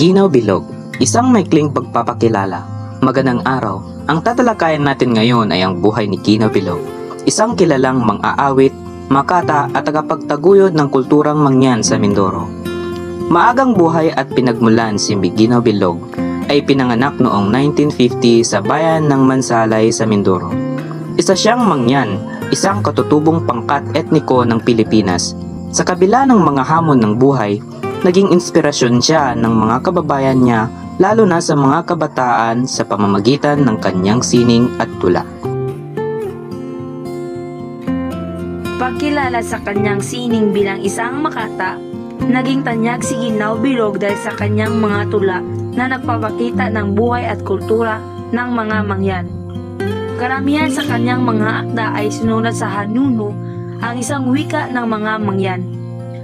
Ginaw Bilog, isang maikling pagpapakilala. Magandang araw. Ang tatalakayan natin ngayon ay ang buhay ni Ginaw Bilog, isang kilalang mang-aawit, makata at tagapagtaguyod ng kulturang Mangyan sa Mindoro. Maagang buhay at pinagmulan si Ginaw Bilog ay pinanganak noong 1950 sa bayan ng Mansalay sa Mindoro. Isa siyang Mangyan, isang katutubong pangkat etniko ng Pilipinas. Sa kabila ng mga hamon ng buhay, naging inspirasyon siya ng mga kababayan niya, lalo na sa mga kabataan sa pamamagitan ng kanyang sining at tula. Pagkilala sa kanyang sining bilang isang makata, naging tanyag si Ginaw Bilog dahil sa kanyang mga tula na nagpapakita ng buhay at kultura ng mga Mangyan. Karamihan sa kanyang mga akda ay sinulat sa Hanuno, ang isang wika ng mga Mangyan.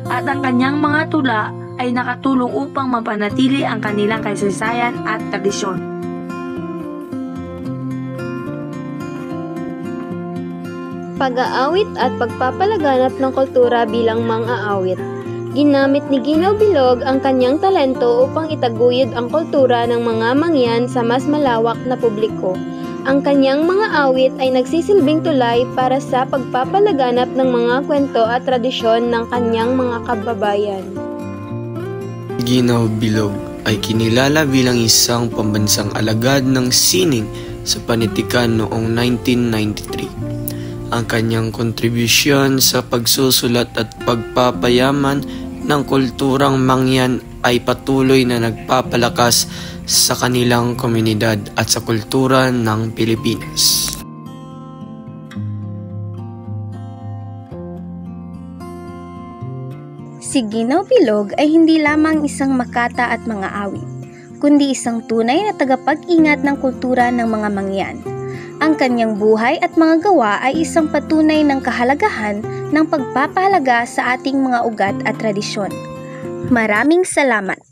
At ang kanyang mga tula ay nakatulong upang mapanatili ang kanilang kasaysayan at tradisyon. Pag-aawit at pagpapalaganap ng kultura bilang mang-aawit. Ginamit ni Ginaw Bilog ang kanyang talento upang itaguyod ang kultura ng mga Mangyan sa mas malawak na publiko. Ang kanyang mga awit ay nagsisilbing tulay para sa pagpapalaganap ng mga kwento at tradisyon ng kanyang mga kababayan. Ginaw Bilog ay kinilala bilang isang pambansang alagad ng sining sa panitikan noong 1993. Ang kanyang kontribusyon sa pagsusulat at pagpapayaman ng kulturang Mangyan ay patuloy na nagpapalakas sa kanilang komunidad at sa kultura ng Pilipinas. Si Ginaw Bilog ay hindi lamang isang makata at mga awit, kundi isang tunay na tagapag-ingat ng kultura ng mga Mangyan. Ang kanyang buhay at mga gawa ay isang patunay ng kahalagahan ng pagpapahalaga sa ating mga ugat at tradisyon. Maraming salamat!